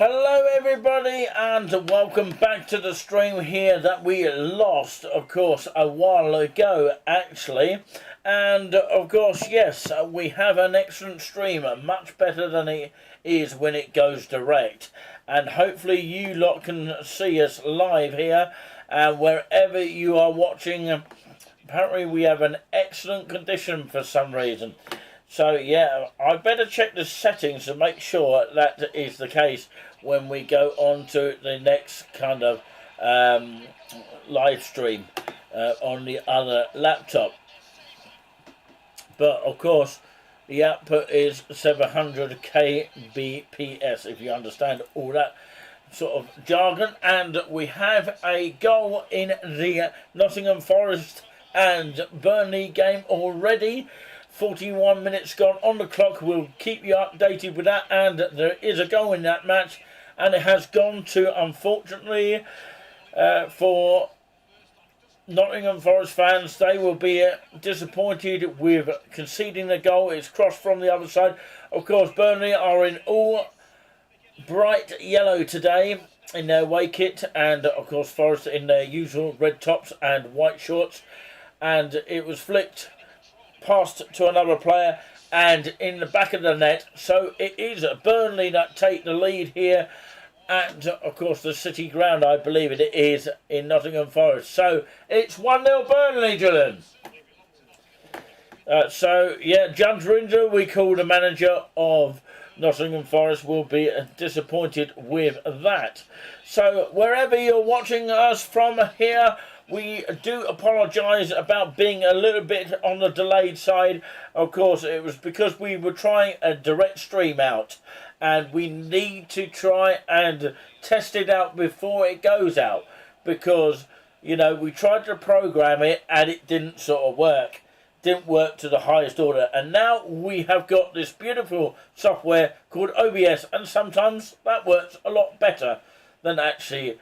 Hello everybody and welcome back to the stream here that we lost of course a while ago actually, and of course yes, we have an excellent stream, much better than it is when it goes direct, and hopefully you lot can see us live here and wherever you are watching. Apparently we have an excellent condition for some reason. So yeah, I better check the settings to make sure that is the case when we go on to the next kind of live stream on the other laptop. But of course, the output is 700 kbps, if you understand all that sort of jargon. And we have a goal in the Nottingham Forest and Burnley game already. 41 minutes gone on the clock. We'll keep you updated with that, and there is a goal in that match, and it has gone to, unfortunately, for Nottingham Forest fans, they will be disappointed with conceding the goal. It's crossed from the other side. Of course, Burnley are in all bright yellow today in their away kit, and of course Forest in their usual red tops and white shorts, and it was flicked passed to another player and in the back of the net. So it is Burnley that take the lead here at, of course, the City Ground, I believe it is, in Nottingham Forest. So it's 1-0 Burnley, Dylan. So yeah, Judge Rinder, we call the manager of Nottingham Forest, will be disappointed with that. So wherever you're watching us from here, we do apologise about being a little bit on the delayed side. Of course, it was because we were trying a direct stream out, and we need to try and test it out before it goes out, because, you know, we tried to program it and it didn't sort of work. Didn't work to the highest order, and now we have got this beautiful software called OBS, and sometimes that works a lot better than actually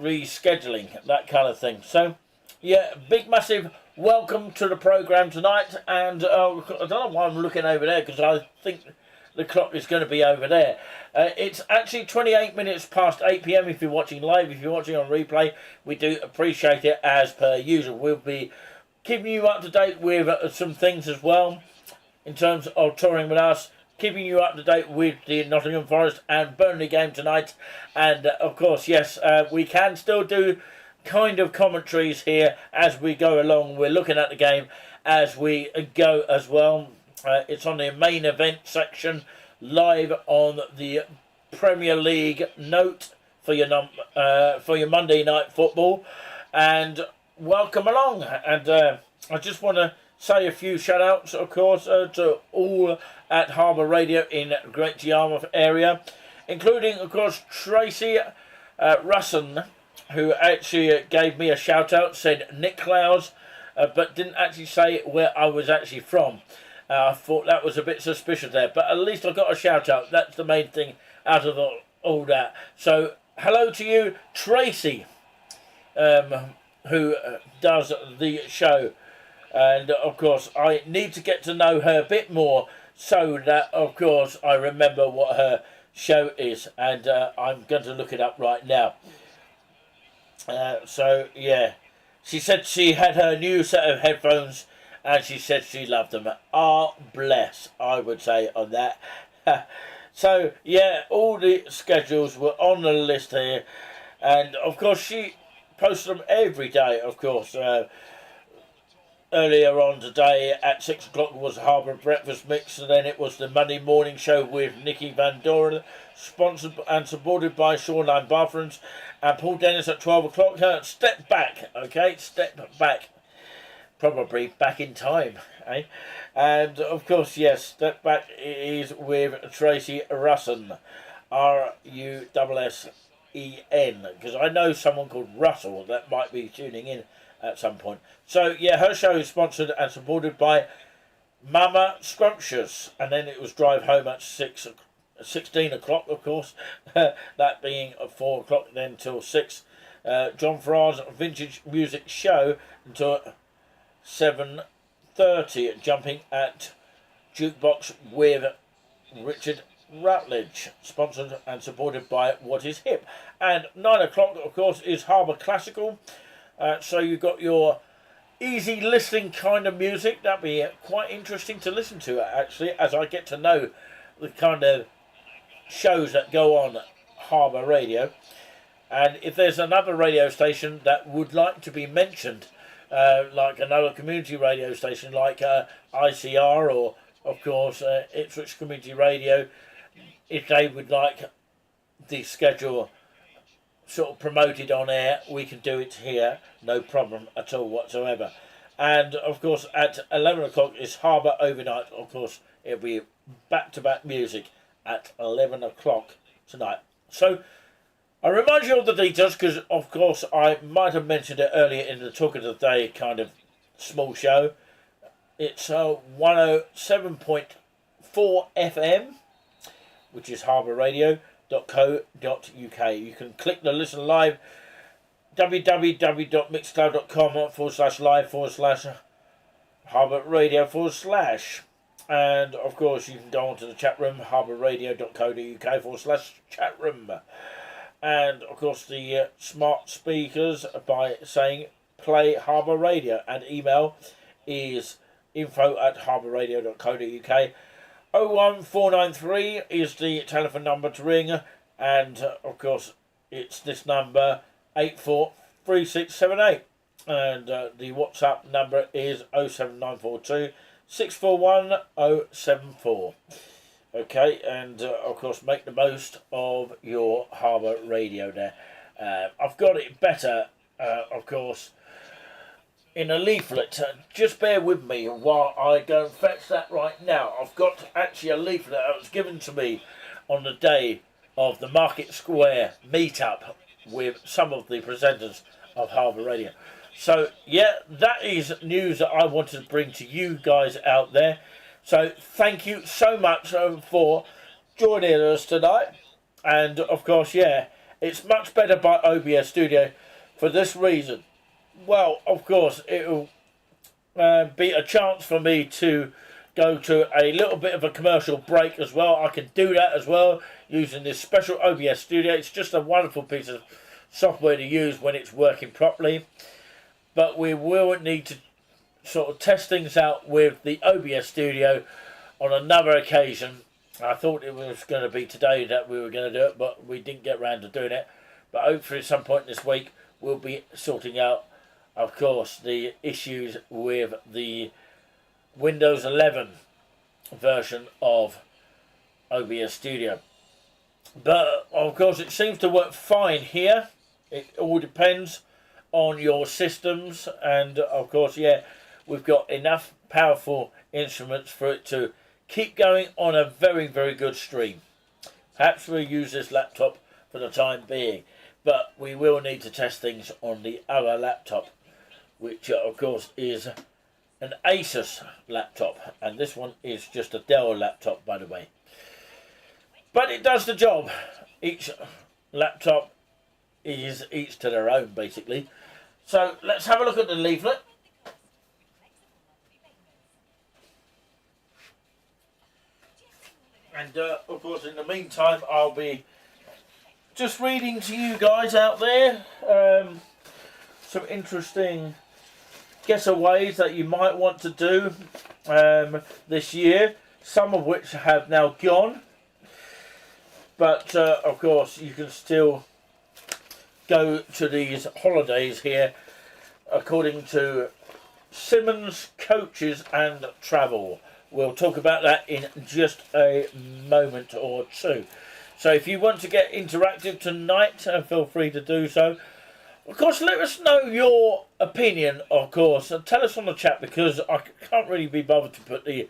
rescheduling, that kind of thing. So yeah, big massive welcome to the program tonight. And I don't know why I'm looking over there, because I think the clock is going to be over there. It's actually 28 minutes past 8 p.m. if you're watching live. If you're watching on replay, we do appreciate it as per usual. We'll be keeping you up to date with some things as well in terms of touring with us, keeping you up to date with the Nottingham Forest and Burnley game tonight. And of course, yes, we can still do kind of commentaries here as we go along. We're looking at the game as we go as well. It's on the main event section, live on the Premier League note for your Monday night football. And welcome along. And I just want to say a few shout outs, of course, to all at Harbour Radio in Great Yarmouth area, including, of course, Tracy Russon, who actually gave me a shout out, said Nick Clouds, but didn't actually say where I was actually from. I thought that was a bit suspicious there, but at least I got a shout out. That's the main thing out of all that. So hello to you, Tracy, who does the show. And of course I need to get to know her a bit more, so that of course I remember what her show is, and I'm going to look it up right now. So yeah, she said she had her new set of headphones and she said she loved them. Ah, bless, I would say on that. So yeah, all the schedules were on the list here, and of course she posts them every day, of course. Earlier on today at 6 o'clock was Harbour Breakfast Mix, and then it was the Monday morning show with Nicky Van Doren, sponsored and supported by Shoreline Bathrooms, and Paul Dennis at 12 o'clock. Step back, okay, step back. Probably back in time, eh? And of course, yes, Step Back is with Tracy Russon, Russen, because I know someone called Russell that might be tuning in at some point. So yeah, her show is sponsored and supported by Mama Scrumptious, and then it was Drive Home at 16 o'clock, of course, that being at 4 o'clock then till 6. John Farrar's Vintage Music Show until 7:30, jumping at Jukebox with Richard Rutledge, sponsored and supported by What Is Hip. And 9 o'clock, of course, is Harbour Classical. So you've got your easy listening kind of music. That'd be quite interesting to listen to, actually, as I get to know the kind of shows that go on Harbour Radio. And if there's another radio station that would like to be mentioned, like another community radio station like ICR or, of course, Ipswich Community Radio, if they would like the schedule sort of promoted on air, we can do it here, no problem at all whatsoever. And, of course, at 11 o'clock is Harbour Overnight. Of course, it'll be back-to-back music at 11 o'clock tonight. So, I remind you of the details because, of course, I might have mentioned it earlier in the Talk of the Day kind of small show. It's 107.4 FM, which is harbourradio.co.uk. You can click the listen live, www.mixcloud.com/live/harbourradio/. And, of course, you can go onto the chat room, harbourradio.co.uk/chat room. And, of course, the smart speakers by saying play Harbour Radio. And email is info@harbourradio.co.uk. 01493 is the telephone number to ring. And, of course, it's this number, 843678. And the WhatsApp number is 07942 641 074. Okay, and of course make the most of your Harbour Radio there. I've got it better, of course, in a leaflet. Just bear with me while I go and fetch that right now. I've got actually a leaflet that was given to me on the day of the Market Square meetup with some of the presenters of Harbour Radio. So, yeah, that is news that I wanted to bring to you guys out there. So thank you so much for joining us tonight. And of course, yeah, it's much better by OBS Studio for this reason. Well, of course, it'll be a chance for me to go to a little bit of a commercial break as well. I can do that as well using this special OBS Studio. It's just a wonderful piece of software to use when it's working properly. But we will need to sort of test things out with the OBS Studio on another occasion. I thought it was going to be today that we were going to do it, but we didn't get around to doing it. But hopefully at some point this week we'll be sorting out, of course, the issues with the Windows 11 version of OBS Studio. But of course it seems to work fine here. It all depends on your systems, and of course, yeah, we've got enough powerful instruments for it to keep going on a very, very good stream. Perhaps we'll use this laptop for the time being, but we will need to test things on the other laptop, which of course is an Asus laptop, and this one is just a Dell laptop, by the way. But it does the job. Each laptop is each to their own, basically. So let's have a look at the leaflet. And of course, in the meantime, I'll be just reading to you guys out there some interesting getaways that you might want to do this year, some of which have now gone. But of course, you can still go to these holidays here according to Simmons Coaches and Travel. We'll talk about that in just a moment or two. So if you want to get interactive tonight, feel free to do so. Of course, let us know your opinion, of course, and tell us on the chat, because I can't really be bothered to put the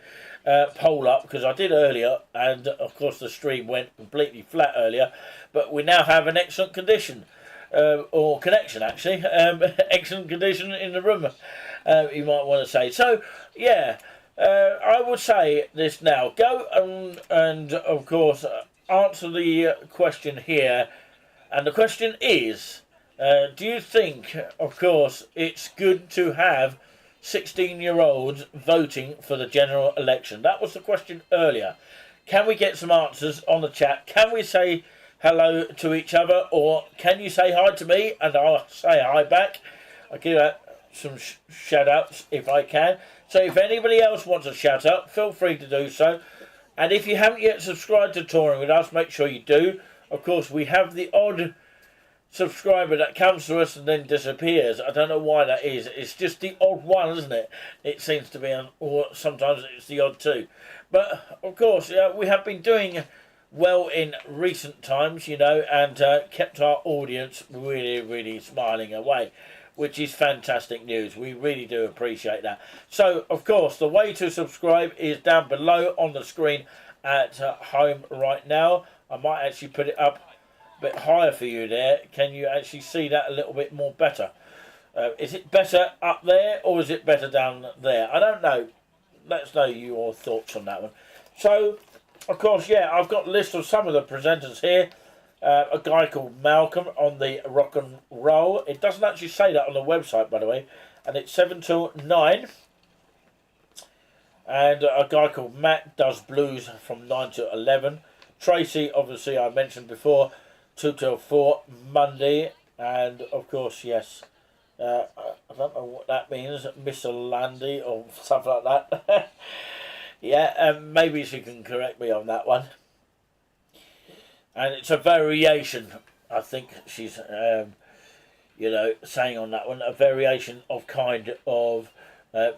poll up because I did earlier, and of course the stream went completely flat earlier, but we now have an excellent condition. Or connection, actually. Excellent condition in the room, you might want to say. So, yeah, I would say this now. Go and of course, answer the question here. And the question is, do you think, of course, it's good to have 16-year-olds voting for the general election? That was the question earlier. Can we get some answers on the chat? Can we say hello to each other, or can you say hi to me and I'll say hi back? I'll give out some shout outs if I can. So if anybody else wants a shout out, feel free to do so. And if you haven't yet subscribed to Touring With Us, make sure you do. Of course, we have the odd subscriber that comes to us and then disappears. I don't know why that is. It's just the odd one, isn't it? It seems to be, or sometimes it's the odd two. But of course, we have been doing well in recent times, you know, and kept our audience really, really smiling away, which is fantastic news. We really do appreciate that. So, of course, the way to subscribe is down below on the screen at home right now. I might actually put it up a bit higher for you there. Can you actually see that a little bit more better? Is it better up there or is it better down there? I don't know. Let us know your thoughts on that one. So, of course, yeah, I've got a list of some of the presenters here. A guy called Malcolm on the rock and roll. It doesn't actually say that on the website, by the way. And it's 7 till 9. And a guy called Matt does blues from 9 to 11. Tracy, obviously, I mentioned before, 2 till 4 Monday. And, of course, yes, I don't know what that means, Mr. Landy or something like that. Yeah, maybe she can correct me on that one. And it's a variation, I think she's, you know, saying on that one, a variation of kind of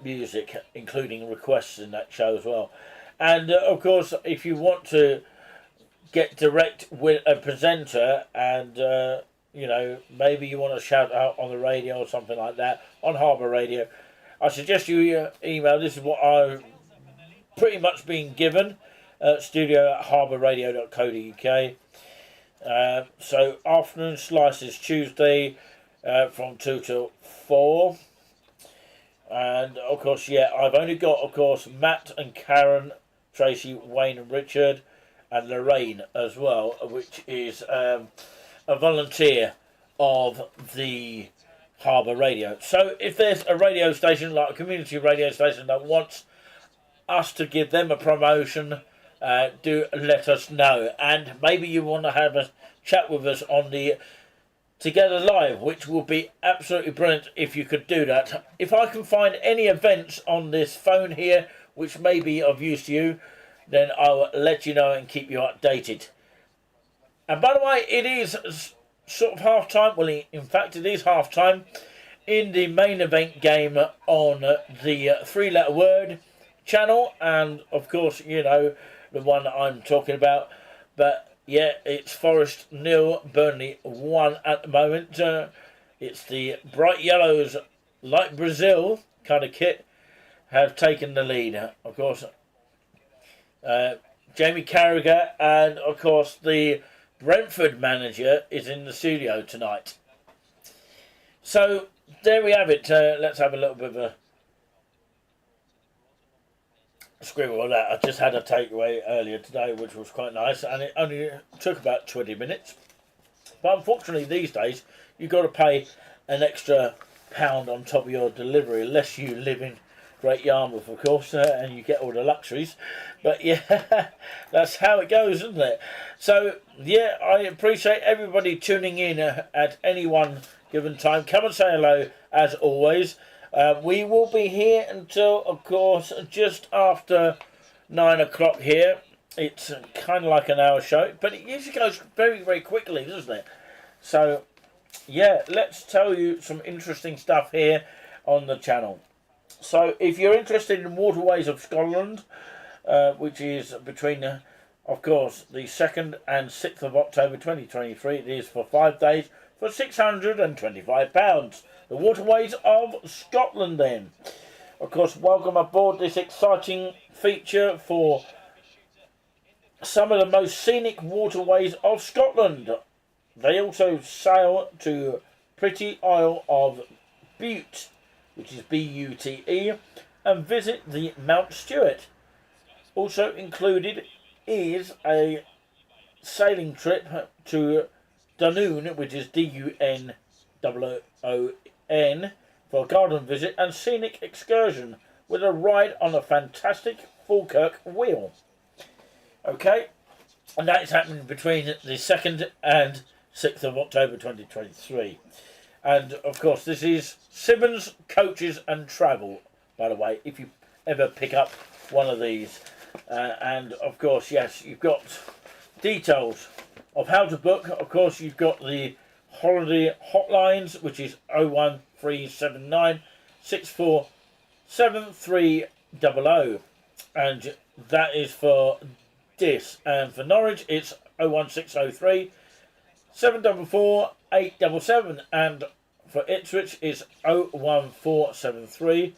music, including requests in that show as well. And, of course, if you want to get direct with a presenter and, you know, maybe you want to shout out on the radio or something like that, on Harbour Radio, I suggest you email. This is what I've pretty much been given, studio@harbourradio.co.uk. So afternoon slices Tuesday from 2 till 4. And of course, yeah, I've only got, of course, Matt and Karen, Tracy, Wayne and Richard, and Lorraine as well, which is a volunteer of the Harbour Radio. So if there's a radio station, like a community radio station, that wants us to give them a promotion, do let us know. And maybe you want to have a chat with us on the Together Live, which will be absolutely brilliant if you could do that. If I can find any events on this phone here which may be of use to you, then I'll let you know and keep you updated. And by the way, it is sort of half time. Well, in fact, it is half time in the main event game on the Three-Letter Word channel, and of course, you know, the one that I'm talking about. But yeah, it's Forest 0, Burnley 1 at the moment. It's the bright yellows, like Brazil kind of kit, have taken the lead. Of course, Jamie Carragher and of course the Brentford manager is in the studio tonight. So there we have it. Let's have a little bit of a scribble on that. I just had a takeaway earlier today, which was quite nice, and it only took about 20 minutes. But unfortunately, these days, you've got to pay an extra £1 on top of your delivery, unless you live in Great Yarmouth, of course, and you get all the luxuries. But yeah, that's how it goes, isn't it? So yeah, I appreciate everybody tuning in at any one given time. Come and say hello, as always. We will be here until, of course, just after 9 o'clock here. It's kind of like an hour show, but it usually goes very, very quickly, doesn't it? So, yeah, let's tell you some interesting stuff here on the channel. So, if you're interested in Waterways of Scotland, which is between, of course, the 2nd and 6th of October 2023, it is for 5 days for £625. The Waterways of Scotland then. Of course, welcome aboard this exciting feature for some of the most scenic waterways of Scotland. They also sail to Pretty Isle of Bute, which is B-U-T-E, and visit the Mount Stewart. Also included is a sailing trip to Dunoon, which is D-U-N-O-O-N, for a garden visit and scenic excursion with a ride on a fantastic Falkirk wheel. Okay, and that is happening between the 2nd and 6th of October 2023. And of course, this is Simmons Coaches and Travel, by the way, if you ever pick up one of these. And of course, yes, you've got details of how to book. Of course, you've got the holiday hotlines, which is 01379 647300, and that is for Dis, and for Norwich it's 01603 744 877, and for Ipswich it's 01473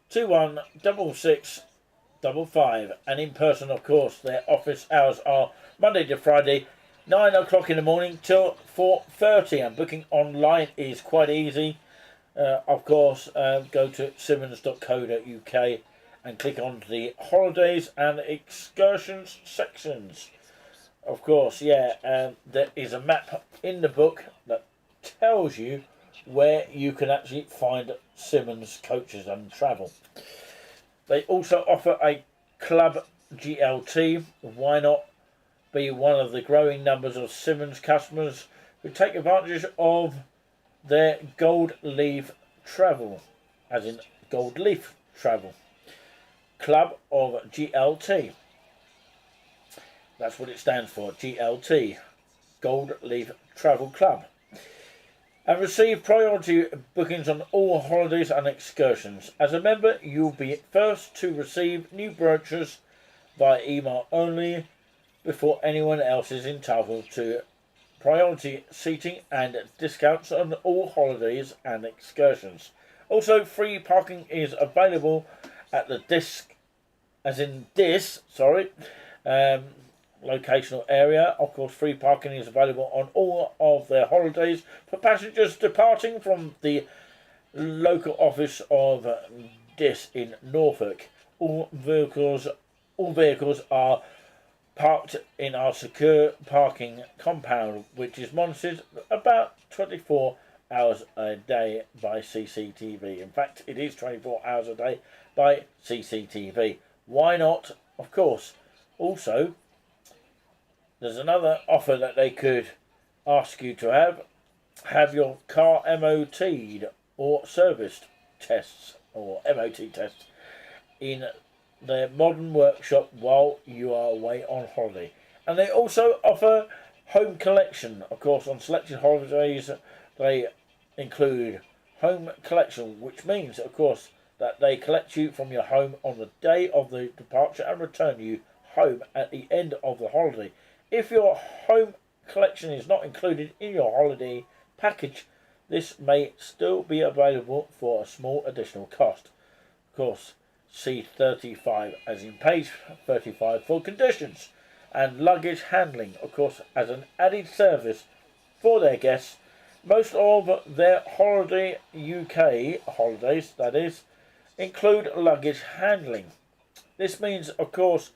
216655. And in person, of course, their office hours are Monday to Friday, 9 o'clock in the morning till 4:30, and booking online is quite easy. Of course, go to simmons.co.uk and click on the holidays and excursions sections. Of course, yeah, there is a map in the book that tells you where you can actually find Simmons Coaches and Travel. They also offer a club GLT. Why not be one of the growing numbers of Simmons customers who take advantage of their gold leaf travel, as in gold leaf travel. Club of GLT. That's what it stands for, GLT, Gold Leaf Travel Club. And receive priority bookings on all holidays and excursions. As a member, you'll be first to receive new brochures by email only before anyone else is entitled to priority seating and discounts on all holidays and excursions. Also, free parking is available at the locational area. Of course, free parking is available on all of their holidays for passengers departing from the local office of Dis in Norfolk. All vehicles are parked in our secure parking compound, which is monitored about 24 hours a day by CCTV. In fact, it is 24 hours a day by CCTV. Why not? Of course. Also, there's another offer that they could ask you to have your car MOT'd or serviced tests, or MOT tests, in their modern workshop while you are away on holiday. And they also offer home collection. Of course, on selected holidays they include home collection, which means, of course, that they collect you from your home on the day of the departure and return you home at the end of the holiday. If your home collection is not included in your holiday package, this may still be available for a small additional cost. Of course, see 35 as in page 35 for conditions. And luggage handling, of course, as an added service for their guests. Most of their Holiday UK holidays, that is, include luggage handling. This means, of course,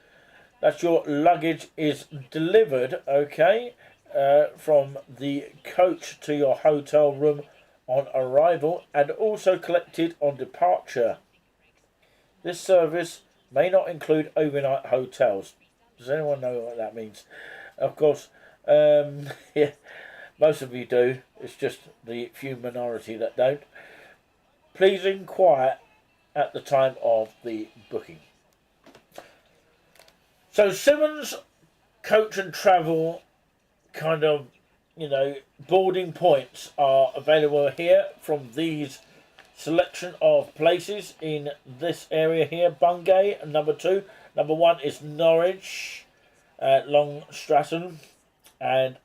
that your luggage is delivered, okay, from the coach to your hotel room on arrival and also collected on departure. This service may not include overnight hotels. Does anyone know what that means? Of course, yeah, most of you do. It's just the few minority that don't. Please inquire at the time of the booking. So Simmons Coach and Travel kind of, boarding points are available here from these selection of places in this area here. Bungay, number 2. Number 1 is Norwich, Long Stratton, and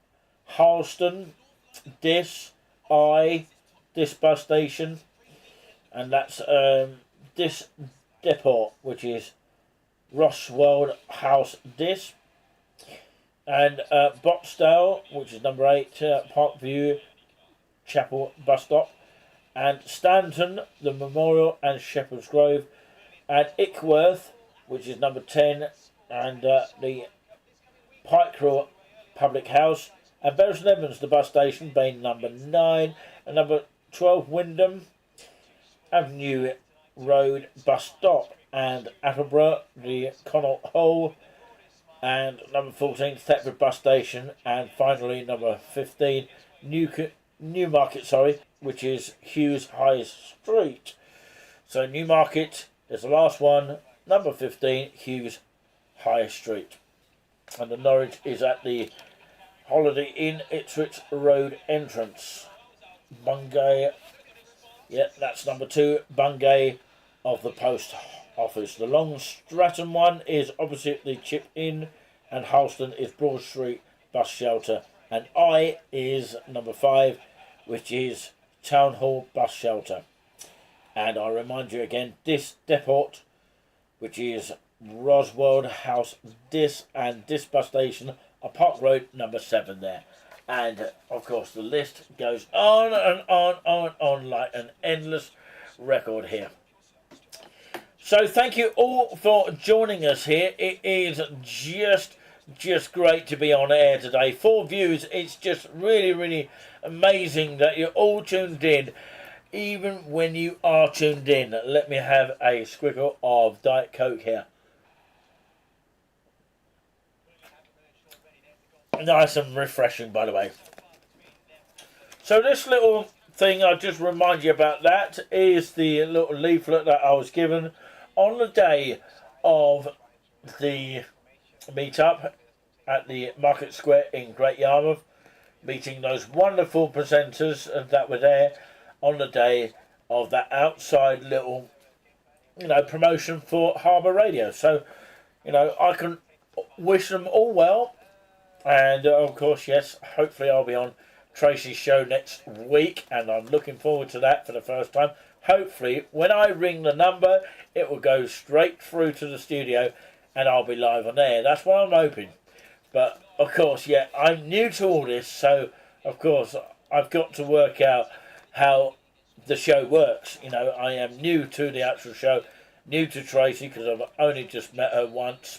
Harleston, Dis bus station, and that's Dis Depot, which is Roswell House Dis, and Boxdale, which is number 8, Parkview Chapel bus stop, and Stanton, the Memorial and Shepherd's Grove, and Ickworth, which is number 10, and the Pikerill Public House, and Bury St Edmunds, the bus station, being number 9, and number 12, Wyndham Avenue Road bus stop, and Attleborough, the Connaught Hall and number 14, Thetford Bus Station, and finally number 15, Newmarket, which is Hughes High Street. So Newmarket is the last one, number 15, Hughes High Street. And the Norwich is at the Holiday Inn Ipswich Road entrance. Bungay, yeah, that's number 2, Bungay of the Post Office. The Long Stratton one is opposite the Chip Inn, and Halston is Broad Street Bus Shelter, and I is number 5, which is Town Hall Bus Shelter. And I remind you again, this depot, which is Roswell House, this bus station on Park Road number 7 there. And of course the list goes on and on and on like an endless record here. So thank you all for joining us here. It is just great to be on air today. 4 views. It's just really amazing that you're all tuned in. Even when you are tuned in, let me have a squiggle of Diet Coke here. Nice and refreshing, by the way. So this little thing I just remind you about, that is the little leaflet that I was given on the day of the meet-up at the Market Square in Great Yarmouth, meeting those wonderful presenters that were there on the day of that outside little, promotion for Harbour Radio. So, I can wish them all well. And of course, yes, hopefully I'll be on Tracy's show next week, and I'm looking forward to that for the first time. Hopefully, when I ring the number, it will go straight through to the studio and I'll be live on air. That's what I'm hoping. But, of course, yeah, I'm new to all this, so, of course, I've got to work out how the show works. I am new to the actual show, new to Tracy, because I've only just met her once.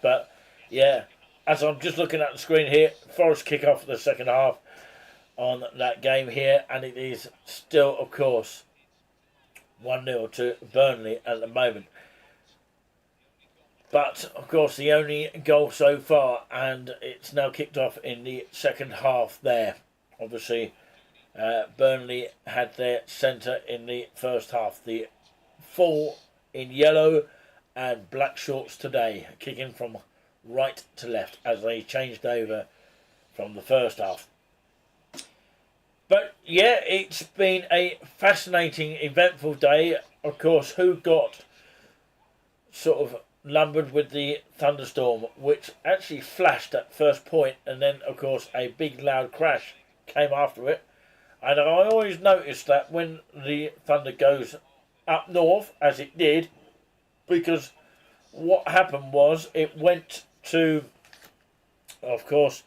But, yeah, as I'm just looking at the screen here, Forest kick off the second half on that game here, and it is still, of course, 1-0 to Burnley at the moment. But, of course, the only goal so far, and it's now kicked off in the second half there. Obviously, Burnley had their centre in the first half. The 4 in yellow and black shorts today, kicking from right to left as they changed over from the first half. But, yeah, it's been a fascinating, eventful day. Of course, who got sort of lumbered with the thunderstorm, which actually flashed at first point, and then, of course, a big loud crash came after it. And I always notice that when the thunder goes up north, as it did, because what happened was it went to, of course,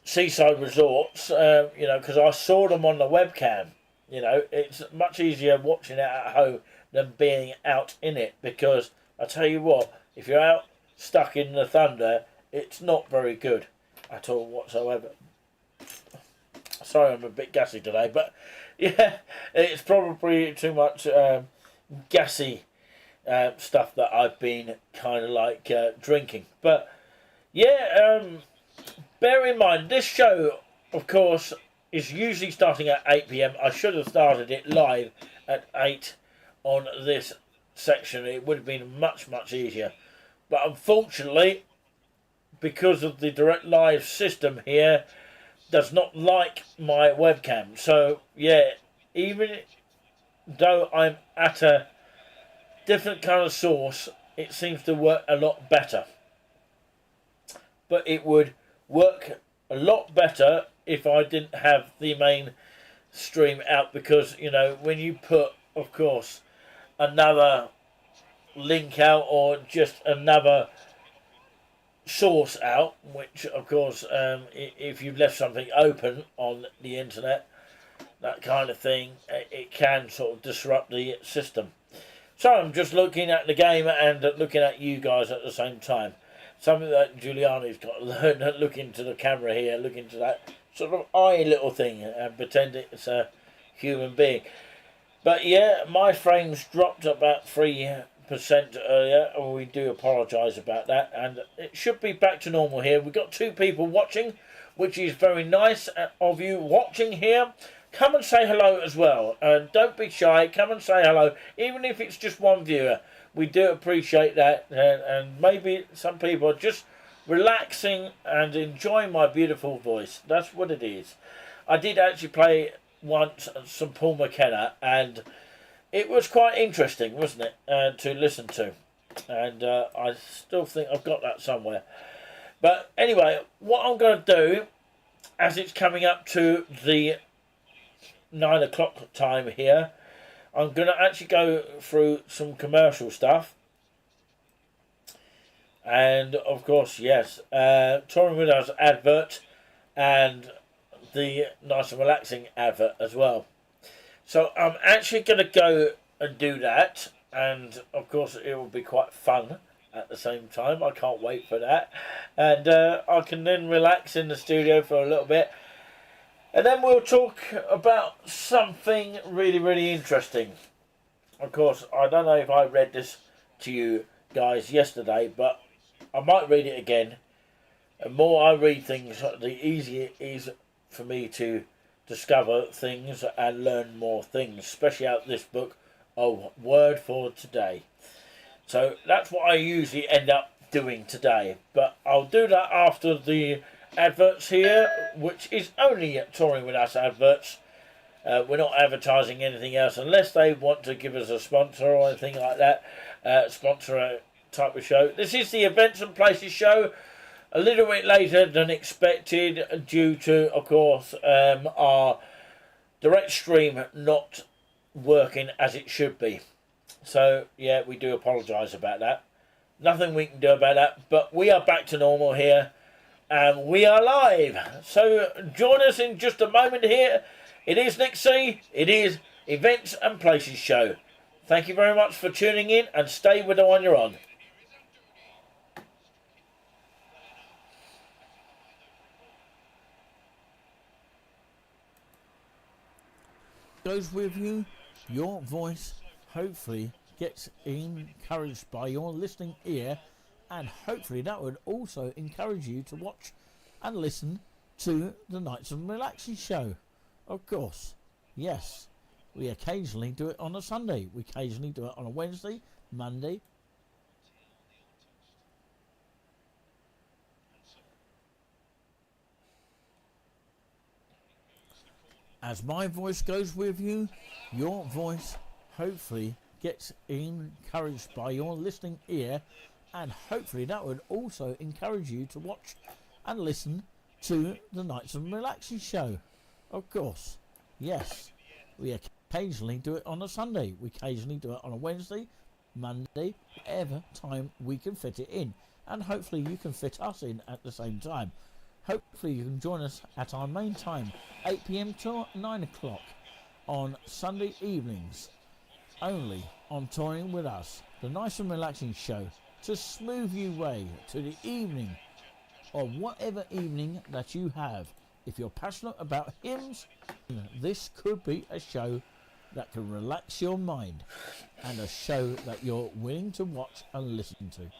seaside resorts, because I saw them on the webcam. It's much easier watching it at home than being out in it, because I tell you what, if you're out stuck in the thunder, it's not very good at all whatsoever. Sorry, I'm a bit gassy today, but yeah, it's probably too much gassy stuff that I've been kind of like drinking. But yeah, bear in mind, this show, of course, is usually starting at 8 PM. I should have started it live at 8 on this section. It would have been much easier. But unfortunately, because of the direct live system here, does not like my webcam. So yeah, even though I'm at a different kind of source, it seems to work a lot better. But it would work a lot better if I didn't have the main stream out, because when you put, of course, another link out or just another source out, which of course if you've left something open on the internet, that kind of thing, it can sort of disrupt the system. So I'm just looking at the game and looking at you guys at the same time. Something that Giuliani's got to learn, to look into the camera here, look into that sort of eye little thing and pretend it's a human being. But yeah, my frames dropped about 3 earlier, and we do apologise about that. And it should be back to normal here. We've got 2 people watching, which is very nice of you watching here. Come and say hello as well. And don't be shy. Come and say hello, even if it's just 1 viewer. We do appreciate that. And maybe some people are just relaxing and enjoying my beautiful voice. That's what it is. I did actually play once some Paul McKenna, and it was quite interesting, wasn't it, to listen to. And I still think I've got that somewhere. But anyway, what I'm going to do, as it's coming up to the 9 o'clock time here, I'm going to actually go through some commercial stuff. And of course, yes, Touring With Us advert and the Nice and Relaxing advert as well. So I'm actually going to go and do that, and of course it will be quite fun at the same time. I can't wait for that. And I can then relax in the studio for a little bit. And then we'll talk about something really, really interesting. Of course, I don't know if I read this to you guys yesterday, but I might read it again. The more I read things, the easier it is for me to discover things and learn more things, especially out of this book of Word for Today. So that's what I usually end up doing today. But I'll do that after the adverts here, which is only Touring With Us adverts. We're not advertising anything else unless they want to give us a sponsor or anything like that. Sponsor a type of show. This is the Events and Places show. A little bit later than expected due to, of course, our direct stream not working as it should be. So, yeah, we do apologise about that. Nothing we can do about that, but we are back to normal here and we are live. So, join us in just a moment here. It is Nick C. It is Events and Places show. Thank you very much for tuning in, and stay with the one you're on. Goes with you, your voice hopefully gets encouraged by your listening ear, and hopefully that would also encourage you to watch and listen to the Nights and Relaxing show. Of course, yes, we occasionally do it on a Sunday, we occasionally do it on a Wednesday, Monday. As my voice goes with you, your voice hopefully gets encouraged by your listening ear, and hopefully that would also encourage you to watch and listen to the Nights and Relaxing show. Of course, yes, we occasionally do it on a Sunday, we occasionally do it on a Wednesday, Monday, whatever time we can fit it in, and hopefully you can fit us in at the same time. Hopefully you can join us at our main time, 8 p.m. to 9 o'clock on Sunday evenings, only on Touring With Us, the Nice and Relaxing show, to smooth you way to the evening, or whatever evening that you have. If you're passionate about hymns, this could be a show that can relax your mind, and a show that you're willing to watch and listen to.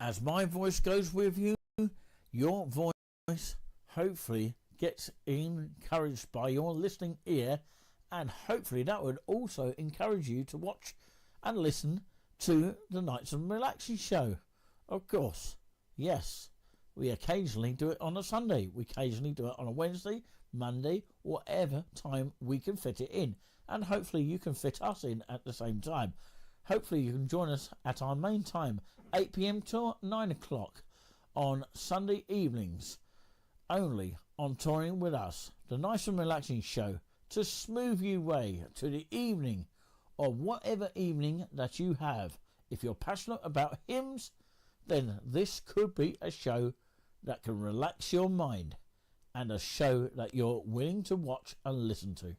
as my voice goes with you, your voice hopefully gets encouraged by your listening ear, and hopefully that would also encourage you to watch and listen to the Nights and Relaxing show. Of course, yes, we occasionally do it on a Sunday, we occasionally do it on a Wednesday, Monday, whatever time we can fit it in, and hopefully you can fit us in at the same time. Hopefully you can join us at our main time, 8 p.m. till 9 o'clock on Sunday evenings, only on Touring With Us, the Nice and Relaxing show, to smooth you way to the evening, or whatever evening that you have. If you're passionate about hymns, then this could be a show that can relax your mind, and a show that you're willing to watch and listen to.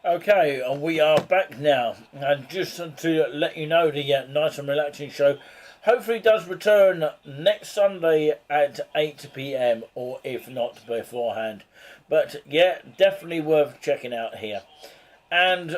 Okay, we are back now, and just to let you know, the Nice and Relaxing show hopefully does return next Sunday at 8 p.m, or if not beforehand. But yeah, definitely worth checking out here. And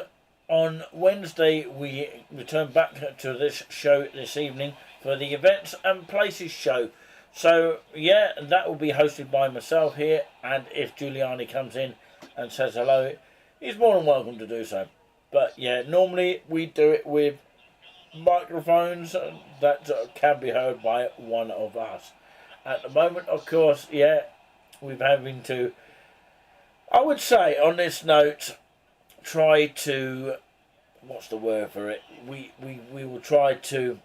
on Wednesday we return back to this show this evening for the Events and Places show. So yeah, that will be hosted by myself here, and if Giuliani comes in and says hello, he's more than welcome to do so. But yeah, normally we do it with microphones that can be heard by one of us. At the moment, of course, yeah, we're having to, I would say on this note, try to, what's the word for it? We will try to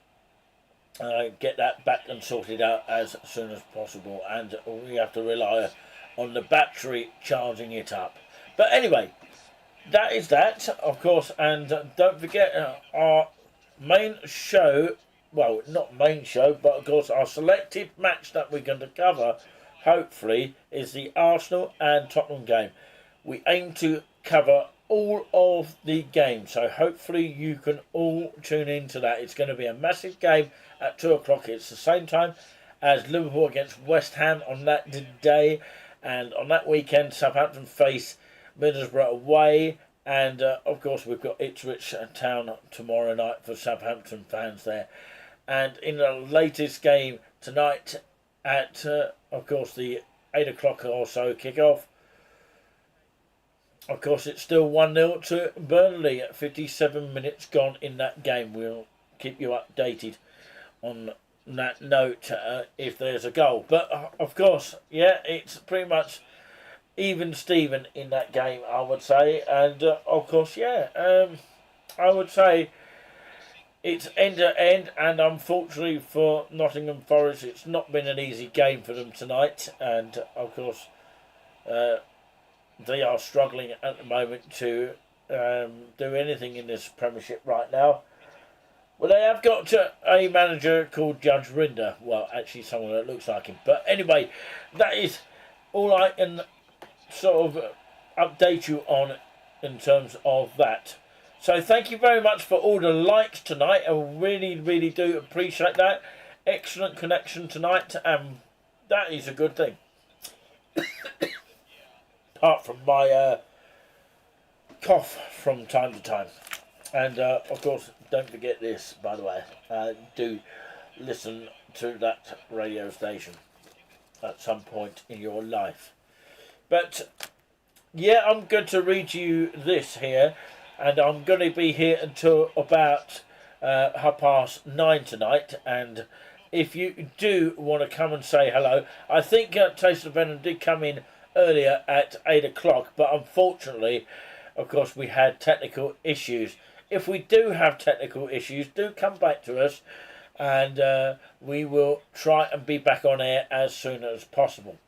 get that back and sorted out as soon as possible, and we have to rely on the battery charging it up. But anyway, that is that, of course, and don't forget our main show, well, not main show, but of course our selected match that we're going to cover, hopefully, is the Arsenal and Tottenham game. We aim to cover all of the games, so hopefully you can all tune into that. It's going to be a massive game at 2 o'clock. It's the same time as Liverpool against West Ham on that day, and on that weekend Southampton face Middlesbrough away, and of course we've got Ipswich Town tomorrow night for Southampton fans there. And in the latest game tonight at of course the 8 o'clock or so kick-off, of course it's still 1-0 to Burnley at 57 minutes gone in that game. We'll keep you updated on that note if there's a goal. But of course, yeah, it's pretty much even Steven in that game, I would say. And of course, yeah, I would say it's end to end, and unfortunately for Nottingham Forest, it's not been an easy game for them tonight. And of course, they are struggling at the moment to do anything in this Premiership right now. Well, they have got a manager called Judge Rinder. Well, actually someone that looks like him. But anyway, that is all I can sort of update you on in terms of that. So thank you very much for all the likes tonight. I really do appreciate that. Excellent connection tonight, and that is a good thing. Apart from my cough from time to time. And of course, don't forget this, by the way. Do listen to that radio station at some point in your life. But yeah, I'm going to read you this here, and I'm going to be here until about 9:30 tonight. And if you do want to come and say hello, I think Taste of Venom did come in earlier at 8 o'clock, but unfortunately, of course, we had technical issues. If we do have technical issues, do come back to us, and we will try and be back on air as soon as possible.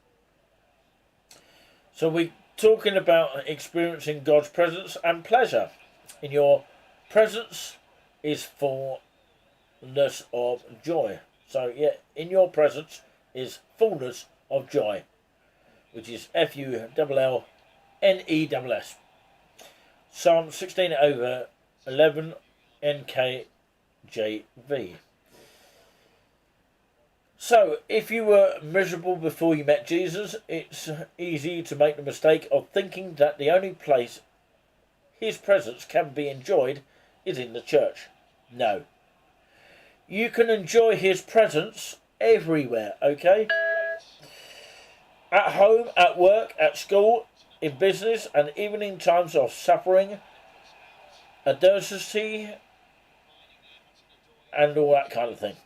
So we're talking about experiencing God's presence and pleasure. In your presence is fullness of joy. So yeah, in your presence is fullness of joy, which is Fullness. Psalm 16 over 11 NKJV. So, if you were miserable before you met Jesus, it's easy to make the mistake of thinking that the only place his presence can be enjoyed is in the church. No. You can enjoy his presence everywhere, okay? At home, at work, at school, in business, and even in times of suffering, adversity, and all that kind of thing.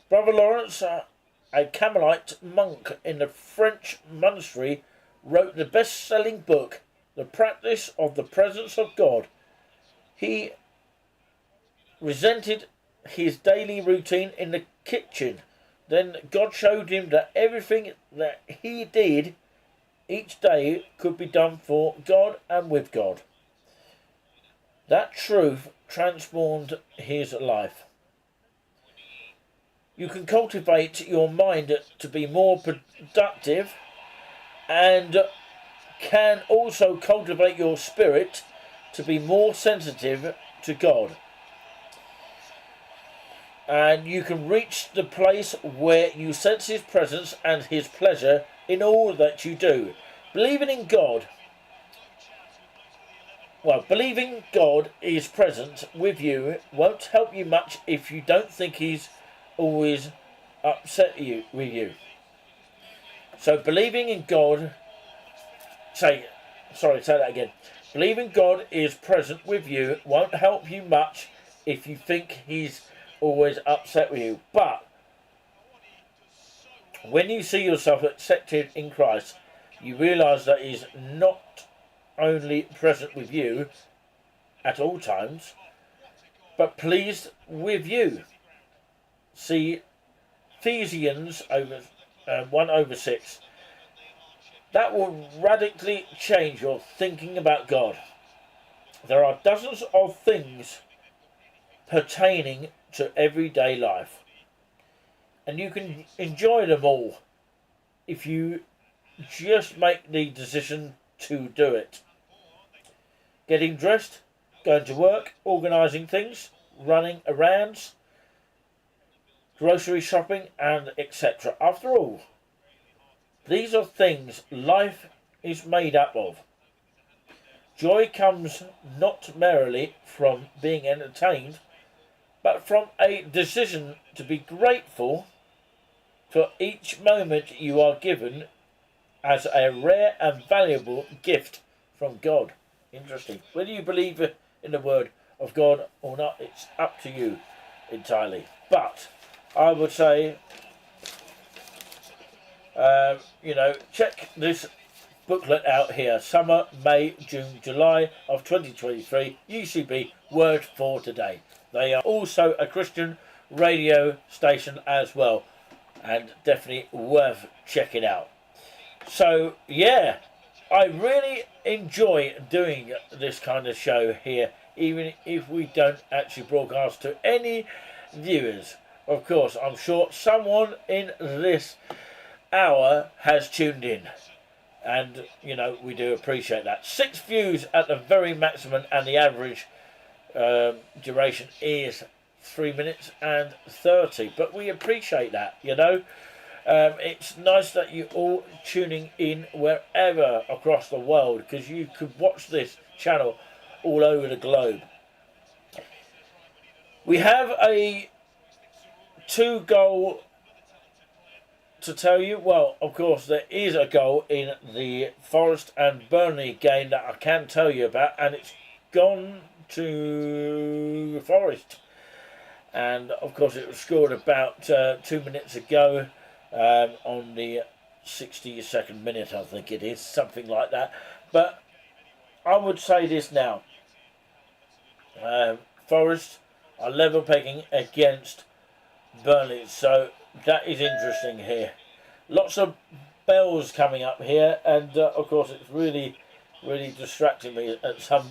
Brother Lawrence, a Carmelite monk in the French monastery, wrote the best-selling book, The Practice of the Presence of God. He resented his daily routine in the kitchen. Then God showed him that everything that he did each day could be done for God and with God. That truth transformed his life. You can cultivate your mind to be more productive and can also cultivate your spirit to be more sensitive to God. And you can reach the place where you sense his presence and his pleasure in all that you do. Believing God is present with you won't help you much if you don't think he's always upset with you. So believing in God, say that again. Believing God is present with you won't help you much if you think he's always upset with you. But when you see yourself accepted in Christ, you realise that he's not only present with you at all times, but pleased with you. See Ephesians 1:6. That will radically change your thinking about God. There are dozens of things pertaining to everyday life, and you can enjoy them all if you just make the decision to do it. Getting dressed, going to work, organising things, running errands, grocery shopping, and etc. After all, these are things life is made up of. Joy comes not merely from being entertained, but from a decision to be grateful for each moment you are given as a rare and valuable gift from God. Interesting. Whether you believe in the word of God or not, it's up to you entirely. But I would say, check this booklet out here. Summer, May, June, July of 2023. UCB Word for Today. They are also a Christian radio station as well, and definitely worth checking out. So yeah, I really enjoy doing this kind of show here, even if we don't actually broadcast to any viewers. Of course, I'm sure someone in this hour has tuned in, and we do appreciate that. 6 views at the very maximum, and the average duration is 3 minutes and 30, but we appreciate that. It's nice that you're all tuning in wherever across the world, because you could watch this channel all over the globe. We have a 2-goal to tell you. Well, of course, there is a goal in the Forest and Burnley game that I can tell you about, and it's gone to Forest. And of course, it was scored about 2 minutes ago on the 62nd minute, I think it is, something like that. But I would say this now: Forest are level pegging against Burnley, so that is interesting here. Lots of bells coming up here, and of course it's really distracting me at some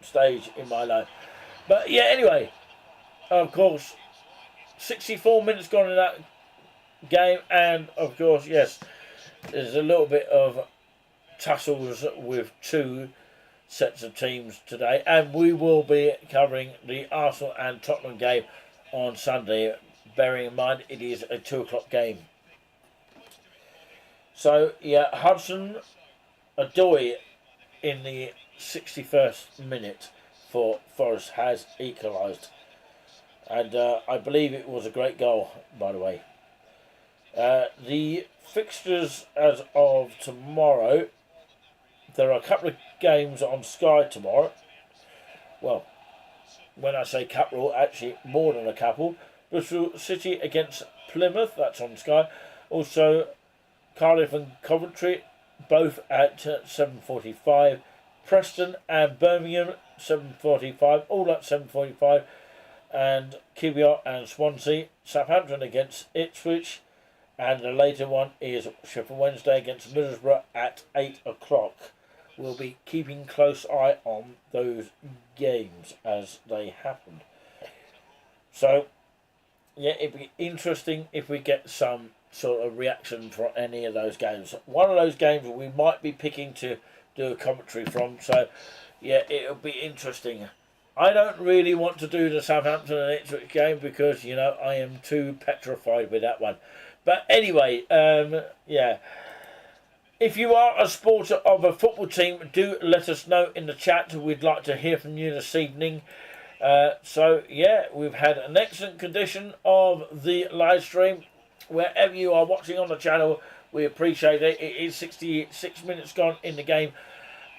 stage in my life. But yeah, anyway, of course, 64 minutes gone in that game, and of course, yes, there's a little bit of tussles with 2 sets of teams today, and we will be covering the Arsenal and Tottenham game on Sunday, bearing in mind it is a 2 o'clock game. So, yeah, Hudson-Odoi in the 61st minute for Forest has equalised. And I believe it was a great goal, by the way. The fixtures as of tomorrow, there are a couple of games on Sky tomorrow. Well, when I say couple, actually more than a couple. Bristol City against Plymouth, that's on Sky. Also, Cardiff and Coventry, both at 7:45. Preston and Birmingham, 7:45, all at 7:45. And QPR and Swansea, Southampton against Ipswich. And the later one is Sheffield Wednesday against Middlesbrough at 8 o'clock. We'll be keeping close eye on those games as they happen. So, yeah, it'd be interesting if we get some sort of reaction from any of those games. One of those games we might be picking to do a commentary from. So, yeah, it'll be interesting. I don't really want to do the Southampton and Ipswich game because, you know, I am too petrified with that one. But anyway, yeah. If you are a supporter of a football team, do let us know in the chat. We'd like to hear from you this evening. So, yeah, we've had an excellent condition of the live stream. Wherever you are watching on the channel, we appreciate it. It is 66 minutes gone in the game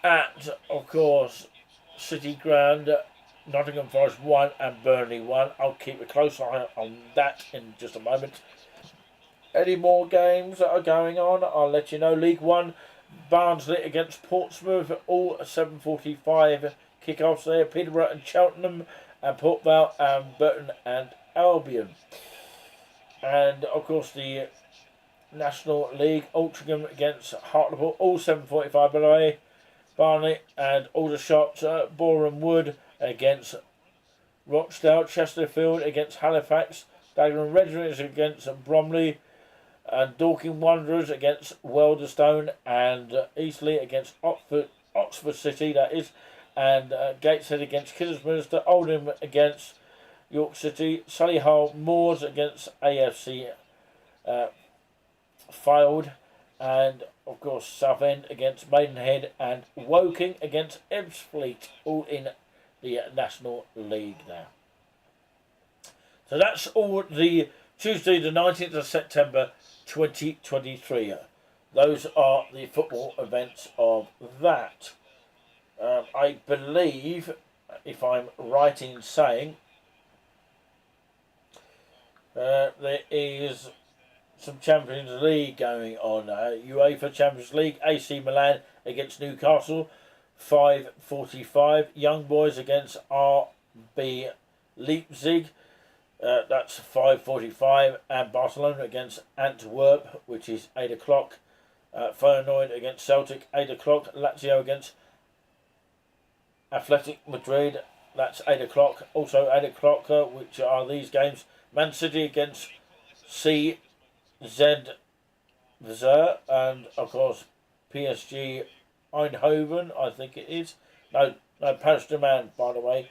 at, of course, City Ground. Nottingham Forest 1 and Burnley 1. I'll keep a close eye on that in just a moment. Any more games that are going on, I'll let you know. League 1, Barnsley against Portsmouth, all 7:45 kickoffs there. Peterborough and Cheltenham, and Port Vale and Burton and Albion. And of course the National League, Altrincham against Hartlepool, all 7:45 by the way. Barney and Aldershot, Boreham Wood against Rochdale, Chesterfield against Halifax, Dagenham Regiments against Bromley, and Dorking Wanderers against Weldstone, and Eastleigh against Oxford City, that is, and Gateshead against Kidderminster, Oldham against York City, Solihull Moors against AFC Fylde, and of course Southend against Maidenhead, and Woking against Ebbsfleet, all in the National League now. So that's all the Tuesday the 19th of September 2023. Those are the football events of that. I believe, if I'm right in saying, there is some Champions League going on. UEFA Champions League, AC Milan against Newcastle, 5:45. Young Boys against RB Leipzig, that's 5:45. And Barcelona against Antwerp, which is 8 o'clock. Feyenoord against Celtic, 8 o'clock. Lazio against Athletic Madrid, that's 8 o'clock. Also 8 o'clock, which are these games. Man City against CZ Vizer, and of course PSG Eindhoven, I think it is. No, Paris Germain, by the way,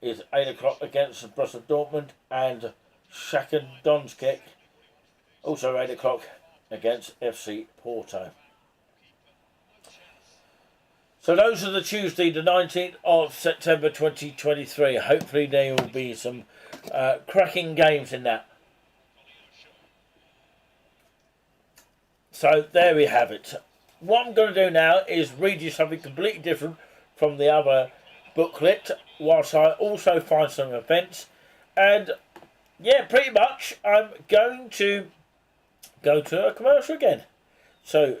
is 8 o'clock against Borussia Dortmund, and Shakhtar Donetsk, also 8 o'clock against FC Porto. So those are the Tuesday, the 19th of September 2023. Hopefully there will be some cracking games in that. So there we have it. What I'm going to do now is read you something completely different from the other booklet, whilst I also find some events. And yeah, pretty much I'm going to go to a commercial again. So,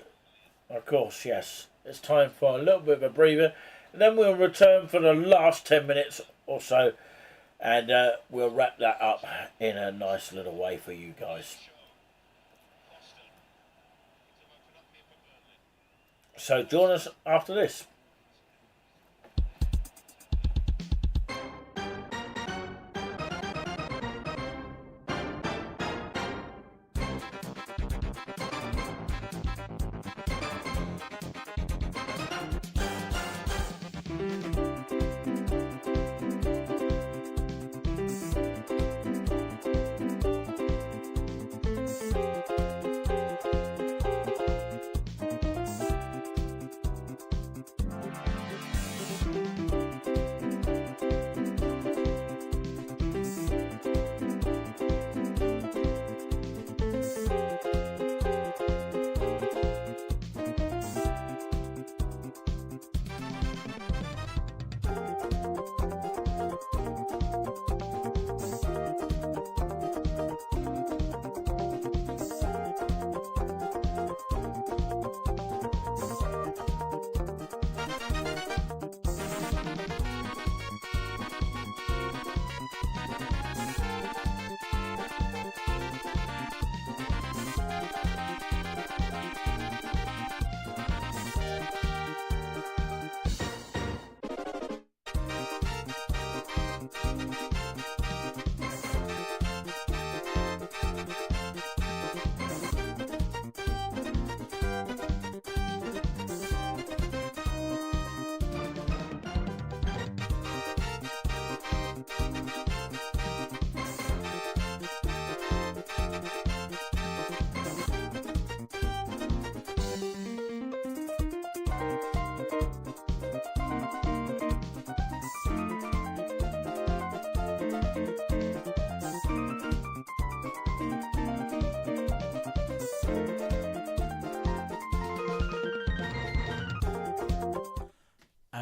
of course, yes, it's time for a little bit of a breather. And then we'll return for the last 10 minutes or so. And we'll wrap that up in a nice little way for you guys. So join us after this.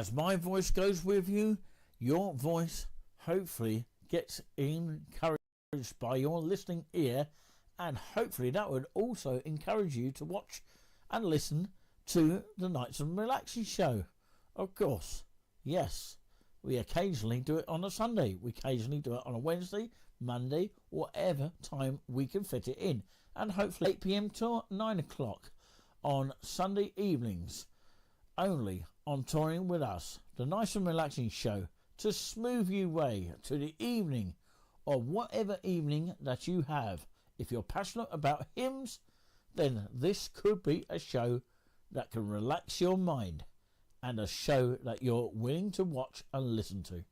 as my voice goes with you, your voice hopefully gets encouraged by your listening ear, and hopefully that would also encourage you to watch and listen to the Nights of Relaxing show. Of course, yes, we occasionally do it on a Sunday, we occasionally do it on a Wednesday, Monday, whatever time we can fit it in, and hopefully 8 p.m. to 9 o'clock on Sunday evenings, only on Touring With Us, the Nice and Relaxing show, to smooth you way to the evening, or whatever evening that you have. If you're passionate about hymns, then this could be a show that can relax your mind, and a show that you're willing to watch and listen to.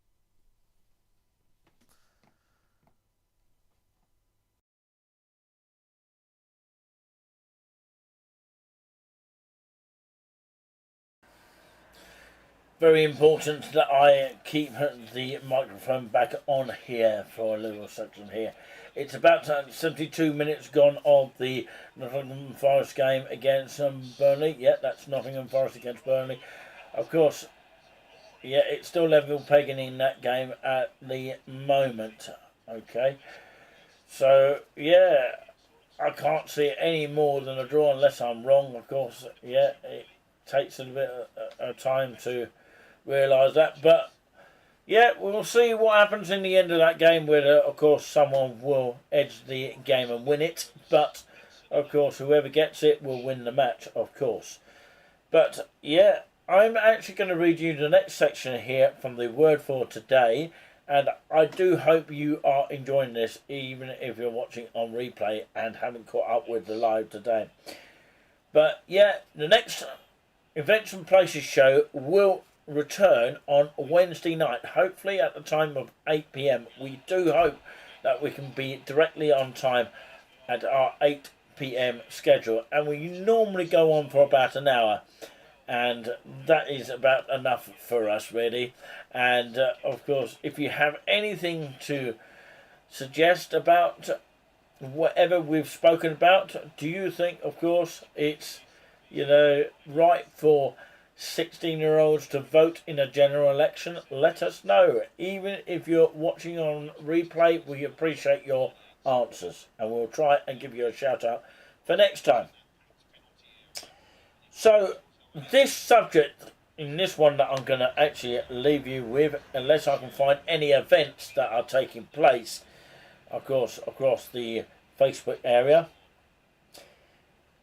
Very important that I keep the microphone back on here for a little section here. It's about 72 minutes gone of the Nottingham Forest game against Burnley. Yeah, that's Nottingham Forest against Burnley. Of course, yeah, it's still level pegging in that game at the moment. Okay, so yeah, I can't see any more than a draw unless I'm wrong. Of course, yeah, it takes a bit of time to realise that, but yeah, we'll see what happens in the end of that game, where of course someone will edge the game and win it, but of course whoever gets it will win the match, of course. But yeah, I'm actually going to read you the next section here from the Word for Today, and I do hope you are enjoying this, even if you're watching on replay and haven't caught up with the live today. But yeah, the next Events and Places show will return on Wednesday night, hopefully at the time of 8 p.m. We do hope that we can be directly on time at our 8 p.m. schedule, and we normally go on for about an hour, and that is about enough for us really. And of course, if you have anything to suggest about whatever we've spoken about, do you think of course it's right for 16-year-olds to vote in a general election? Let us know. Even if you're watching on replay, we appreciate your answers, and we'll try and give you a shout out for next time. So this subject in this one that I'm going to actually leave you with, unless I can find any events that are taking place, of course, across the Facebook area,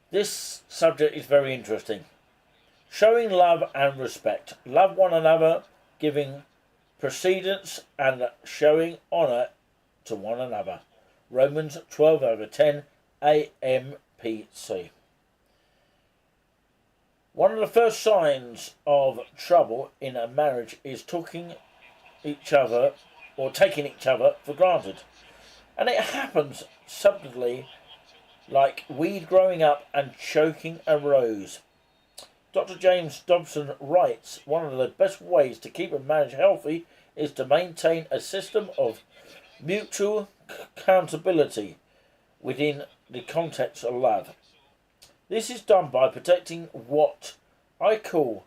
this subject is very interesting. Showing love and respect. Love one another, giving precedence and showing honour to one another. Romans 12/10 AMPC. One of the first signs of trouble in a marriage is taking each other for granted. And it happens subtly, like weed growing up and choking a rose. Dr. James Dobson writes, one of the best ways to keep a marriage healthy is to maintain a system of mutual accountability within the context of love. This is done by protecting what I call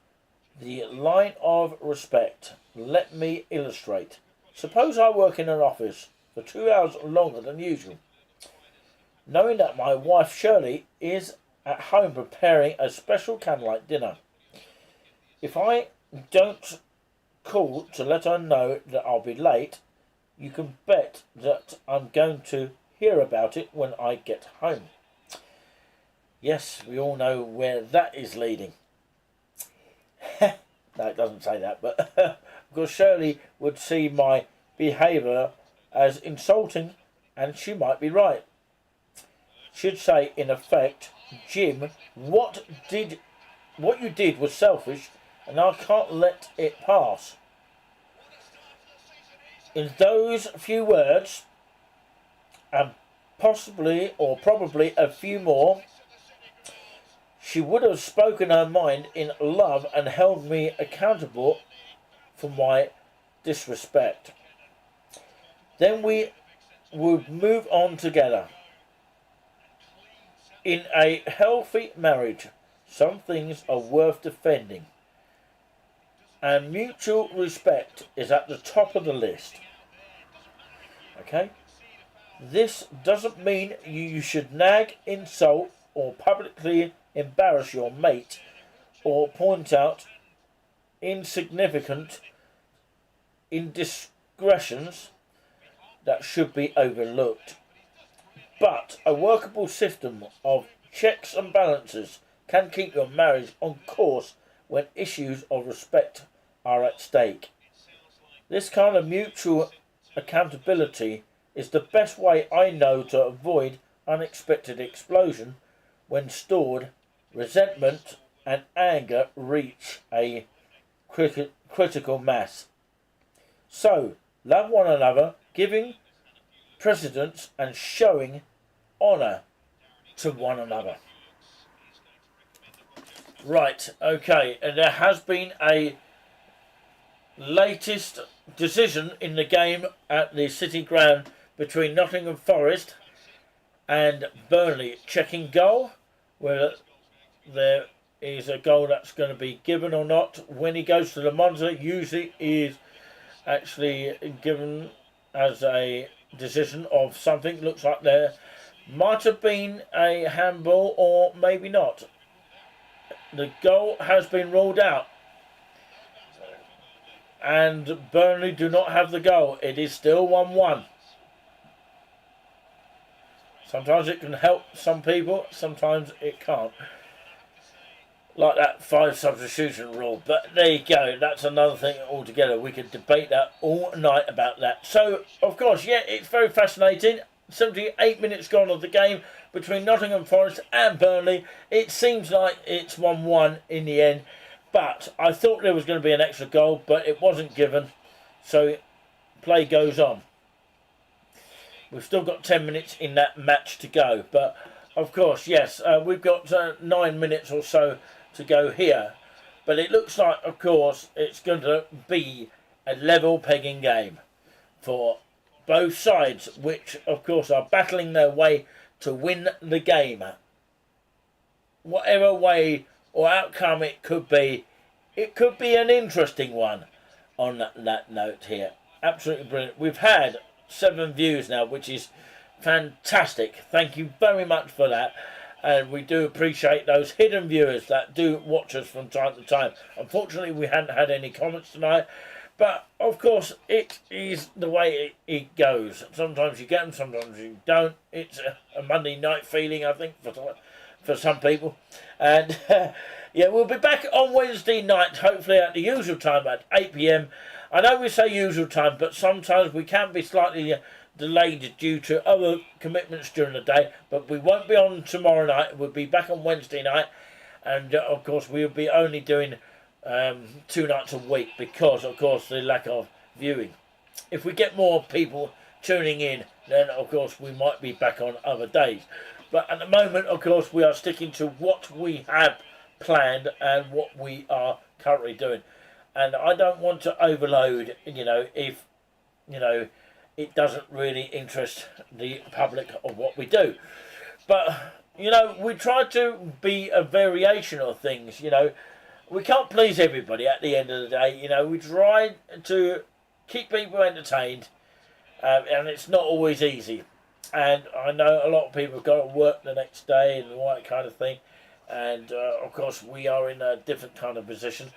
the line of respect. Let me illustrate. Suppose I work in an office for 2 hours longer than usual, knowing that my wife Shirley is at home preparing a special candlelight dinner. If I don't call to let her know that I'll be late, you can bet that I'm going to hear about it when I get home. Yes, we all know where that is leading. No, it doesn't say that, but because Shirley would see my behaviour as insulting, and she might be right. She'd say, in effect, Jim, what you did was selfish, and I can't let it pass. In those few words, and possibly or probably a few more, she would have spoken her mind in love and held me accountable for my disrespect. Then we would move on together. In a healthy marriage, some things are worth defending, and mutual respect is at the top of the list. Okay? This doesn't mean you should nag, insult, or publicly embarrass your mate or point out insignificant indiscretions that should be overlooked. But a workable system of checks and balances can keep your marriage on course when issues of respect are at stake. This kind of mutual accountability is the best way I know to avoid unexpected explosion when stored resentment and anger reach a critical mass. So, love one another, giving precedence and showing honour to one another. Right, okay, and there has been a latest decision in the game at the City Ground between Nottingham Forest and Burnley. Checking goal, whether there is a goal that's going to be given or not. When he goes to the monitor, usually is actually given as a decision of something. Looks like there might have been a handball or maybe not. The goal has been ruled out and Burnley do not have the goal. It is still 1-1. Sometimes it can help some people, sometimes it can't. Like that 5 substitution rule. But there you go, that's another thing altogether. We could debate that all night about that. So, of course, yeah, it's very fascinating. 78 minutes gone of the game between Nottingham Forest and Burnley. It seems like it's 1-1 in the end. But I thought there was going to be an extra goal, but it wasn't given. So, play goes on. We've still got 10 minutes in that match to go. But, of course, yes, we've got 9 minutes or so to go here. But it looks like, of course, it's going to be a level pegging game for both sides, which, of course, are battling their way to win the game. Whatever way or outcome it could be an interesting one on that note here. Absolutely brilliant. We've had 7 views now, which is fantastic. Thank you very much for that. And we do appreciate those hidden viewers that do watch us from time to time. Unfortunately, we hadn't had any comments tonight. But, of course, it is the way it goes. Sometimes you get them, sometimes you don't. It's a Monday night feeling, I think, for some people. And, yeah, we'll be back on Wednesday night, hopefully at the usual time at 8 p.m. I know we say usual time, but sometimes we can be slightly delayed due to other commitments during the day. But we won't be on tomorrow night. We'll be back on Wednesday night. And, of course, we'll be only doing 2 nights a week because, of course, the lack of viewing. If we get more people tuning in, then, of course, we might be back on other days. But at the moment, of course, we are sticking to what we have planned and what we are currently doing. And I don't want to overload, if, it doesn't really interest the public of what we do. But, we try to be a variation of things, We can't please everybody at the end of the day, We try to keep people entertained, and it's not always easy. And I know a lot of people have got to work the next day and all that kind of thing. And, of course, we are in a different kind of position.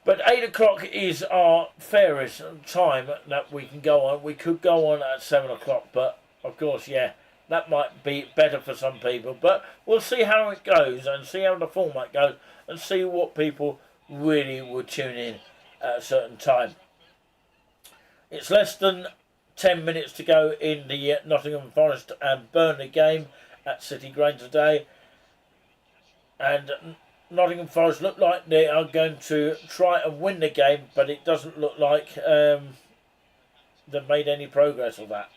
But 8 o'clock is our fairest time that we can go on. We could go on at 7 o'clock, but, of course, yeah, that might be better for some people. But we'll see how it goes and see how the format goes and see what people really would tune in at a certain time. It's less than 10 minutes to go in the Nottingham Forest and Burnley game at City Ground today. And Nottingham Forest look like they are going to try and win the game, but it doesn't look like they've made any progress of that.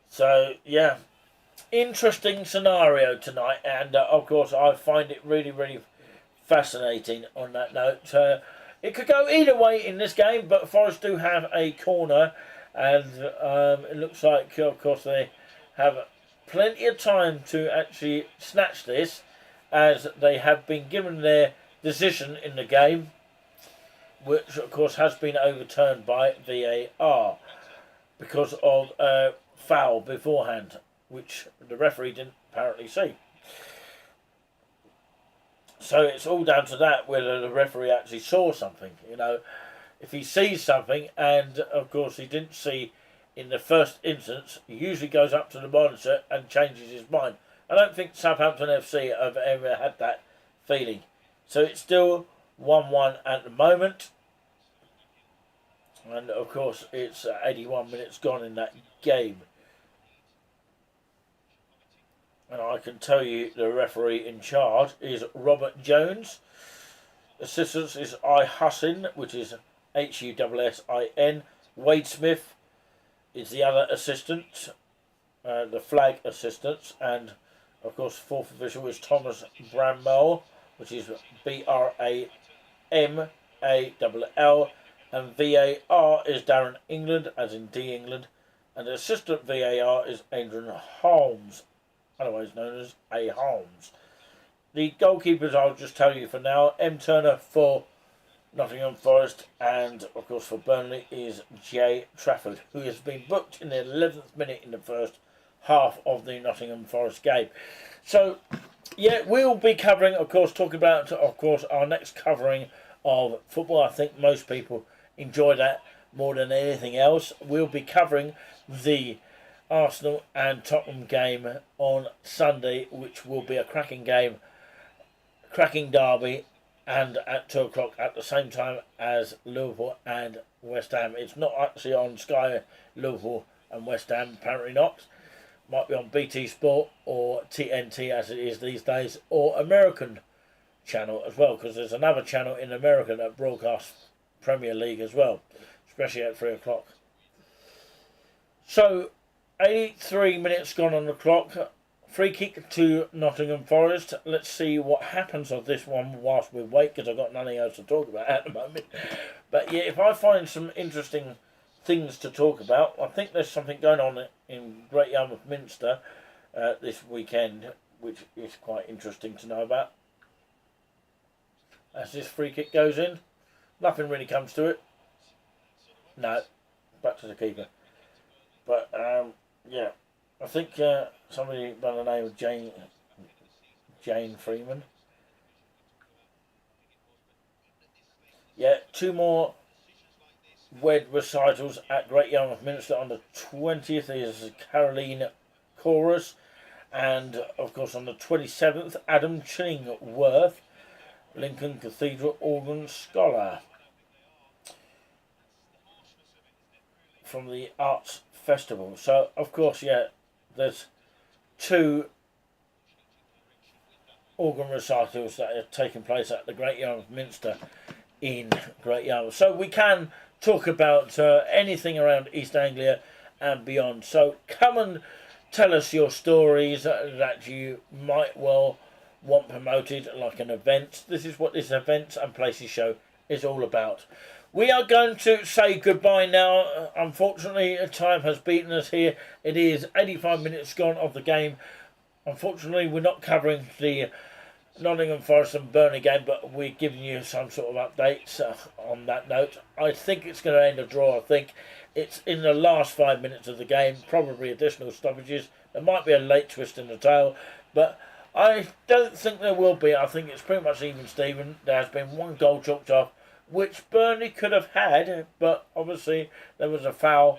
So, yeah, interesting scenario tonight, and of course I find it really, really fascinating on that note. It could go either way in this game, but Forest do have a corner, and it looks like, of course, they have plenty of time to actually snatch this, as they have been given their decision in the game, which of course has been overturned by VAR because of a foul beforehand, which the referee didn't apparently see. So it's all down to that, whether the referee actually saw something. You know, if he sees something, and of course he didn't see in the first instance, he usually goes up to the monitor and changes his mind. I don't think Southampton FC have ever had that feeling. So it's still 1-1 at the moment. And of course it's 81 minutes gone in that game. And I can tell you the referee in charge is Robert Jones. Assistants is I Hussin, which is Hussin. Wade Smith is the other assistant, the flag assistant, and of course fourth official is Thomas Bramall, which is Bramall, and VAR is Darren England, as in D England, and the assistant VAR is Adrian Holmes, otherwise known as A. Holmes. The goalkeepers I'll just tell you for now. M. Turner for Nottingham Forest, and of course for Burnley is Jay Trafford, who has been booked in the 11th minute in the first half of the Nottingham Forest game. So yeah, we'll be covering, of course, talking about, of course, our next covering of football. I think most people enjoy that more than anything else. We'll be covering the Arsenal and Tottenham game on Sunday, which will be a cracking game, cracking derby, and at 2 o'clock at the same time as Liverpool and West Ham. It's not actually on Sky, Liverpool and West Ham, apparently not. Might be on BT Sport or TNT as it is these days, or American channel as well, because there's another channel in America that broadcasts Premier League as well, especially at 3 o'clock. So 83 minutes gone on the clock. Free kick to Nottingham Forest. Let's see what happens on this one whilst we wait, because I've got nothing else to talk about at the moment. But yeah, if I find some interesting things to talk about, I think there's something going on in Great Yarmouth Minster this weekend, which is quite interesting to know about. As this free kick goes in, nothing really comes to it. No, back to the keeper. But yeah, I think somebody by the name of Jane Freeman. Yeah, 2 more WED recitals at Great Yarmouth Minster on the 20th is Caroline Chorus, and of course on the 27th Adam Chillingworth, Lincoln Cathedral Organ Scholar, from the Arts Festival. So of course, yeah, there's 2 organ recitals that are taking place at the Great Yarmouth Minster in Great Yarmouth. So we can talk about anything around East Anglia and beyond. So come and tell us your stories that you might well want promoted, like an event. This is what this Events and Places show is all about. We are going to say goodbye now. Unfortunately, time has beaten us here. It is 85 minutes gone of the game. Unfortunately, we're not covering the Nottingham Forest and Burnley game, but we're giving you some sort of updates on that note. I think it's going to end a draw. I think it's in the last 5 minutes of the game, probably additional stoppages. There might be a late twist in the tail, but I don't think there will be. I think it's pretty much even Steven. There has been 1 goal chalked off, which Burnley could have had, but obviously there was a foul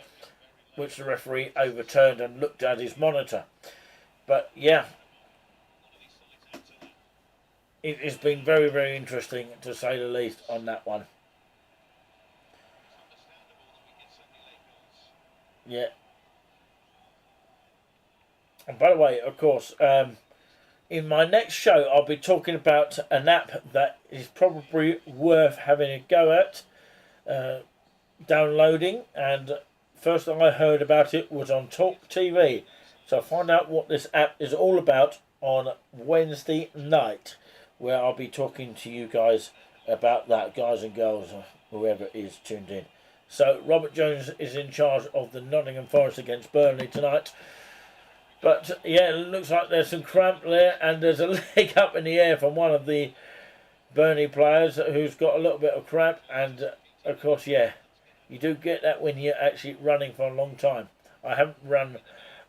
which the referee overturned and looked at his monitor. But yeah, it has been very, very interesting, to say the least, on that one. Yeah. And by the way, of course, in my next show, I'll be talking about an app that is probably worth having a go at downloading. And first I heard about it was on Talk TV. So I'll find out what this app is all about on Wednesday night, where I'll be talking to you guys about that, guys and girls, or whoever is tuned in. So Robert Jones is in charge of the Nottingham Forest against Burnley tonight. But yeah, it looks like there's some cramp there, and there's a leg up in the air from one of the Burnley players who's got a little bit of crap, and of course, yeah, you do get that when you're actually running for a long time. I haven't run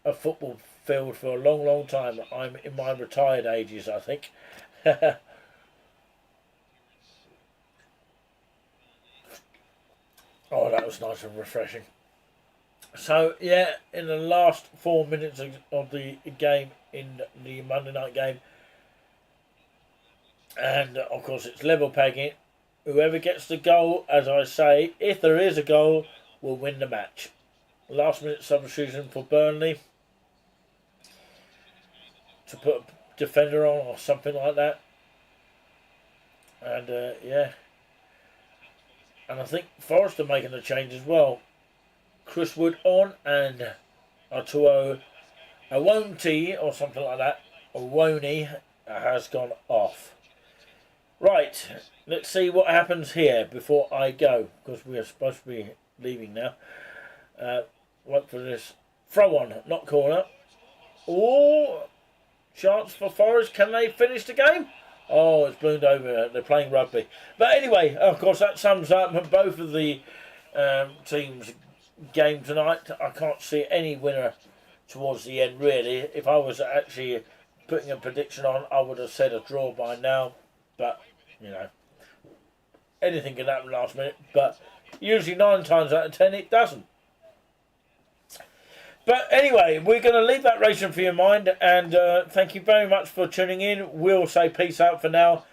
a football field for a long, long time. I'm in my retired ages, I think. Oh, that was nice and refreshing. So, yeah, in the last 4 minutes of the game, in the Monday night game, and of course it's level pegging, whoever gets the goal, as I say, if there is a goal, will win the match. Last minute substitution for Burnley to put a defender on or something like that. And, yeah. And I think Forrest are making a change as well. Chris Wood on and Arturo Awonti or something like that. Awoni has gone off. Right, let's see what happens here before I go, because we are supposed to be leaving now. Wait for this. Throw on, not corner. Oh, chance for Forest. Can they finish the game? Oh, it's ballooned over. They're playing rugby. But anyway, of course, that sums up both of the teams' game tonight. I can't see any winner towards the end, really. If I was actually putting a prediction on, I would have said a draw by now. But, you know, anything can happen last minute. But usually 9 times out of 10, it doesn't. But anyway, we're going to leave that racing for your mind, and thank you very much for tuning in. We'll say peace out for now.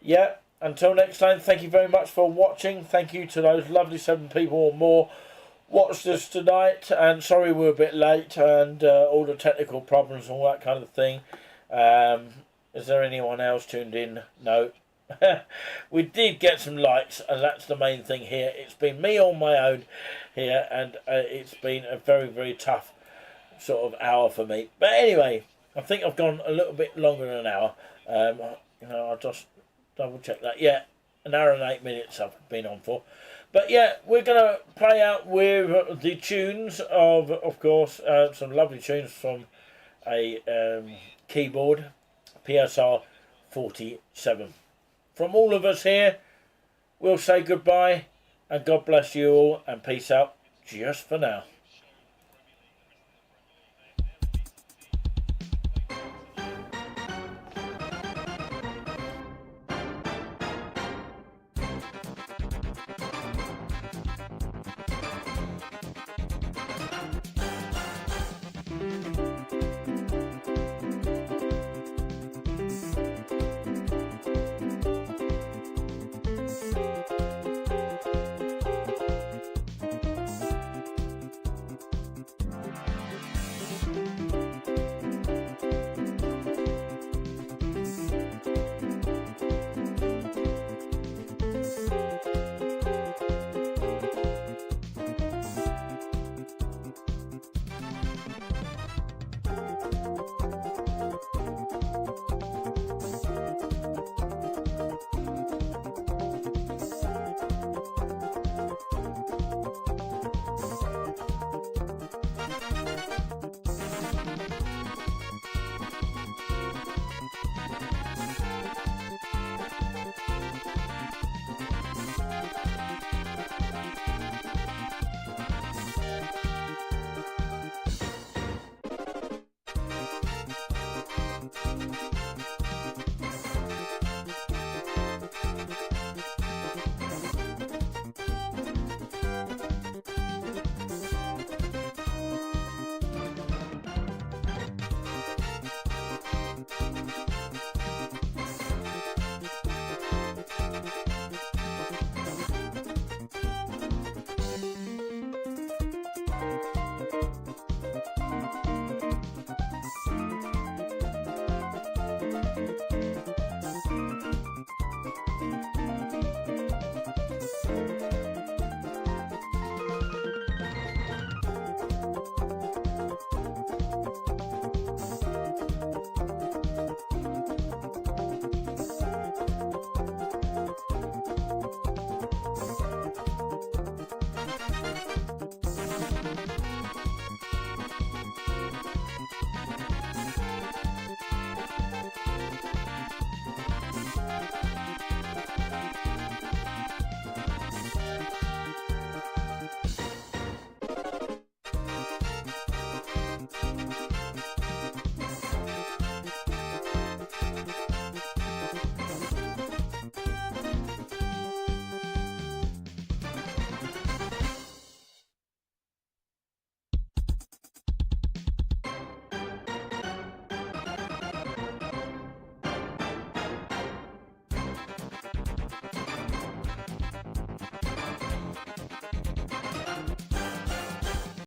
Yeah, until next time, thank you very much for watching. Thank you to those lovely 7 people or more watched us tonight, and sorry we're a bit late, and all the technical problems and all that kind of thing. Is there anyone else tuned in? No. We did get some likes, and that's the main thing here. It's been me on my own here, and it's been a very, very tough sort of hour for me. But anyway, I think I've gone a little bit longer than an hour. I'll just double check that. Yeah, an hour and 8 minutes I've been on for. But yeah, we're going to play out with the tunes of course, some lovely tunes from a keyboard, PSR 47. From all of us here, we'll say goodbye, and God bless you all, and peace out just for now.